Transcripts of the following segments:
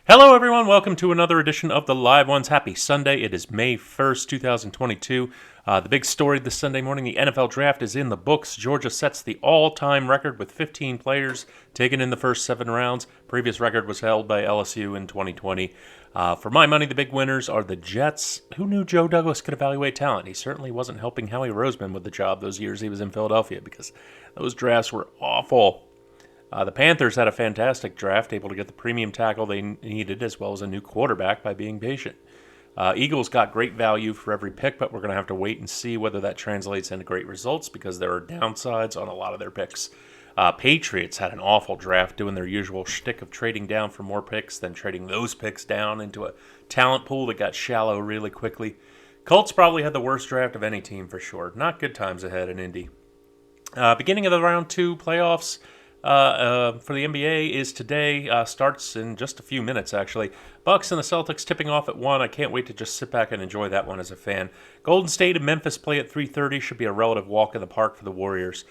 Hello, everyone. Welcome to another edition of the Live Ones. Happy Sunday. It is May 1st, 2022. The big story this Sunday morning, the NFL draft is in the books. Georgia sets the all-time record with 15 players taken in the first 7 rounds. Previous record was held by LSU in 2020. For my money, the big winners are the Jets. Who knew Joe Douglas could evaluate talent? He certainly wasn't helping Howie Roseman with the job those years he was in Philadelphia because those drafts were awful. The Panthers had a fantastic draft, able to get the premium tackle they needed as well as a new quarterback by being patient. Eagles got great value for every pick, but we're going to have to wait and see whether that translates into great results because there are downsides on a lot of their picks. Patriots had an awful draft, doing their usual shtick of trading down for more picks, then trading those picks down into a talent pool that got shallow really quickly. Colts probably had the worst draft of any team for sure. Not good times ahead in Indy. Beginning of the round 2 playoffs for the NBA is today, starts in just a few minutes actually. Bucks and the Celtics tipping off at 1. I can't wait to just sit back and enjoy that one as a fan. Golden State and Memphis play at 3:30. Should be a relative walk in the park for the Warriors.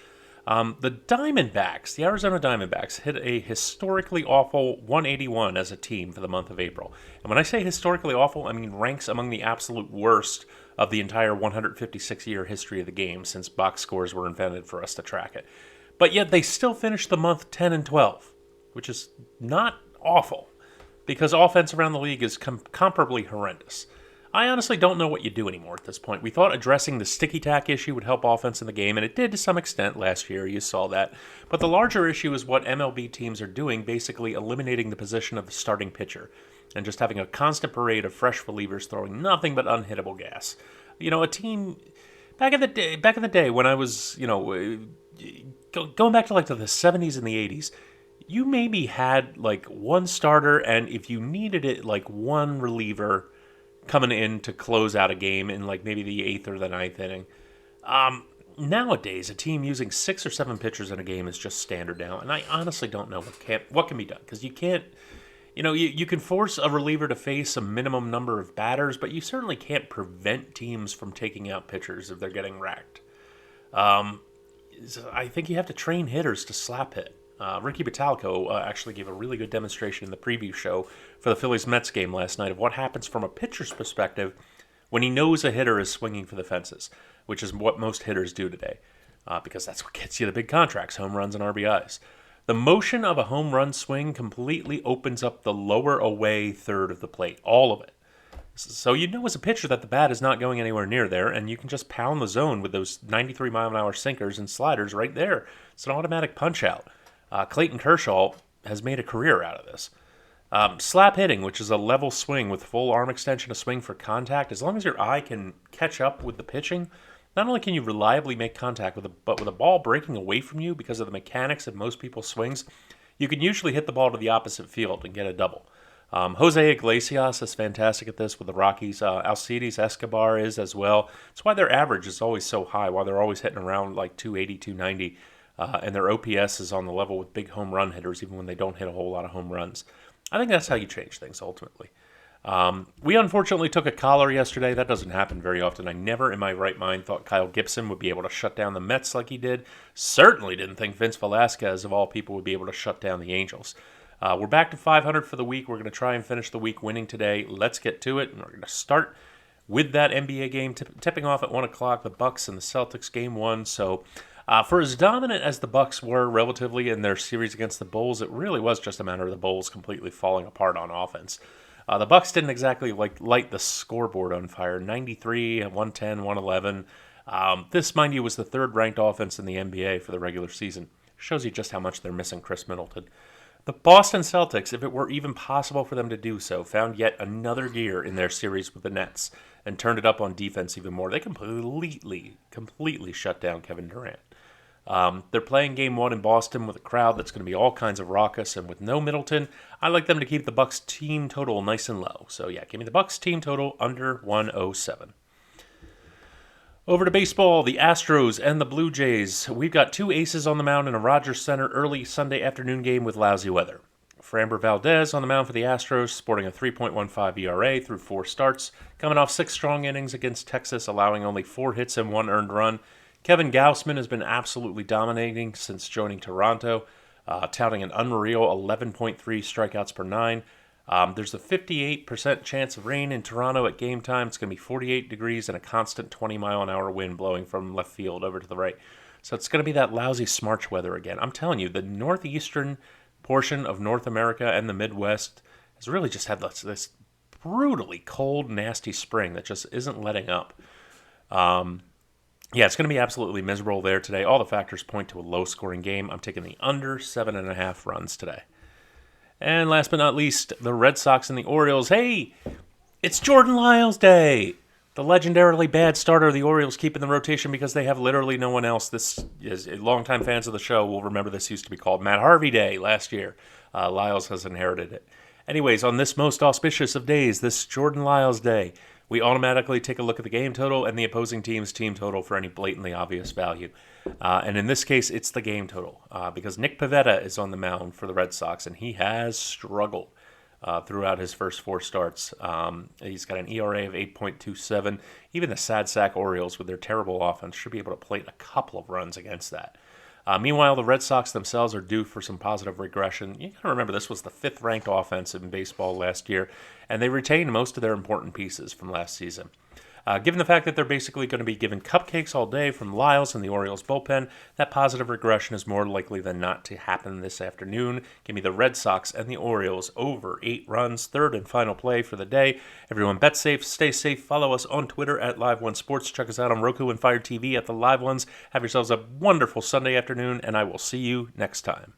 The Diamondbacks, the Arizona Diamondbacks, hit a historically awful 181 as a team for the month of April. And when I say historically awful, I mean ranks among the absolute worst of the entire 156-year history of the game since box scores were invented for us to track it. But yet they still finished the month 10-12, which is not awful because offense around the league is comparably horrendous. I honestly don't know what you do anymore at this point. We thought addressing the sticky tack issue would help offense in the game, and it did to some extent last year. You saw that. But the larger issue is what MLB teams are doing, basically eliminating the position of the starting pitcher and just having a constant parade of fresh relievers throwing nothing but unhittable gas. You know, a team back in the day when I was, going back to like the 70s and the 80s, you maybe had like one starter, and if you needed it, like one reliever coming in to close out a game in like maybe the 8th or the ninth inning. Nowadays, a team using 6 or 7 pitchers in a game is just standard now, and I honestly don't know what can be done because you can't. You can force a reliever to face a minimum number of batters, but you certainly can't prevent teams from taking out pitchers if they're getting racked. I think you have to train hitters to slap hit. Ricky Bottalico actually gave a really good demonstration in the preview show for the Phillies-Mets game last night of what happens from a pitcher's perspective when he knows a hitter is swinging for the fences, which is what most hitters do today, because that's what gets you the big contracts, home runs and RBIs. The motion of a home run swing completely opens up the lower away third of the plate, all of it. So you know as a pitcher that the bat is not going anywhere near there, and you can just pound the zone with those 93-mile-an-hour sinkers and sliders right there. It's an automatic punch-out. Clayton Kershaw has made a career out of this. Slap hitting, which is a level swing with full arm extension, a swing for contact. As long as your eye can catch up with the pitching, not only can you reliably make contact but with a ball breaking away from you because of the mechanics of most people's swings, you can usually hit the ball to the opposite field and get a double. Jose Iglesias is fantastic at this with the Rockies. Alcides Escobar is as well. That's why their average is always so high, why they're always hitting around like 280, 290. And their OPS is on the level with big home run hitters, even when they don't hit a whole lot of home runs. I think that's how you change things, ultimately. We unfortunately took a collar yesterday. That doesn't happen very often. I never in my right mind thought Kyle Gibson would be able to shut down the Mets like he did. Certainly didn't think Vince Velasquez, of all people, would be able to shut down the Angels. We're back to 500 for the week. We're going to try and finish the week winning today. Let's get to it, and we're going to start with that NBA game tipping off at 1 o'clock, the Bucks and the Celtics, Game 1. So for as dominant as the Bucks were relatively in their series against the Bulls, it really was just a matter of the Bulls completely falling apart on offense. The Bucks didn't exactly light the scoreboard on fire. 93, 110, 111. This, mind you, was the third-ranked offense in the NBA for the regular season. Shows you just how much they're missing Chris Middleton. The Boston Celtics, if it were even possible for them to do so, found yet another gear in their series with the Nets and turned it up on defense even more. They completely shut down Kevin Durant. They're playing Game 1 in Boston with a crowd that's going to be all kinds of raucous, and with no Middleton, I like them to keep the Bucks team total nice and low. So yeah, give me the Bucks team total under 107. Over to baseball, the Astros and the Blue Jays. We've got 2 aces on the mound in a Rogers Center early Sunday afternoon game with lousy weather. Framber Valdez on the mound for the Astros, sporting a 3.15 ERA through 4 starts, coming off 6 strong innings against Texas, allowing only 4 hits and 1 earned run. Kevin Gausman has been absolutely dominating since joining Toronto, touting an unreal 11.3 strikeouts per 9. There's a 58% chance of rain in Toronto at game time. It's going to be 48 degrees and a constant 20-mile-an-hour wind blowing from left field over to the right. So it's going to be that lousy smarch weather again. I'm telling you, the northeastern portion of North America and the Midwest has really just had this brutally cold, nasty spring that just isn't letting up. Yeah, it's going to be absolutely miserable there today. All the factors point to a low-scoring game. I'm taking the under 7.5 runs today. And last but not least, the Red Sox and the Orioles. Hey, it's Jordan Lyles Day. The legendarily bad starter of the Orioles keeping the rotation because they have literally no one else. This is longtime fans of the show will remember this used to be called Matt Harvey Day last year. Lyles has inherited it. Anyways, on this most auspicious of days, this Jordan Lyles Day, we automatically take a look at the game total and the opposing team's team total for any blatantly obvious value. And in this case, it's the game total because Nick Pivetta is on the mound for the Red Sox, and he has struggled throughout his first 4 starts. He's got an ERA of 8.27. Even the sad sack Orioles, with their terrible offense, should be able to plate a couple of runs against that. Meanwhile, the Red Sox themselves are due for some positive regression. You got to remember this was the 5th-ranked offense in baseball last year, and they retained most of their important pieces from last season. Given the fact that they're basically going to be given cupcakes all day from Lyles and the Orioles bullpen, that positive regression is more likely than not to happen this afternoon. Give me the Red Sox and the Orioles over 8 runs, third and final play for the day. Everyone bet safe, stay safe. Follow us on Twitter at Live One Sports. Check us out on Roku and Fire TV at the Live Ones. Have yourselves a wonderful Sunday afternoon, and I will see you next time.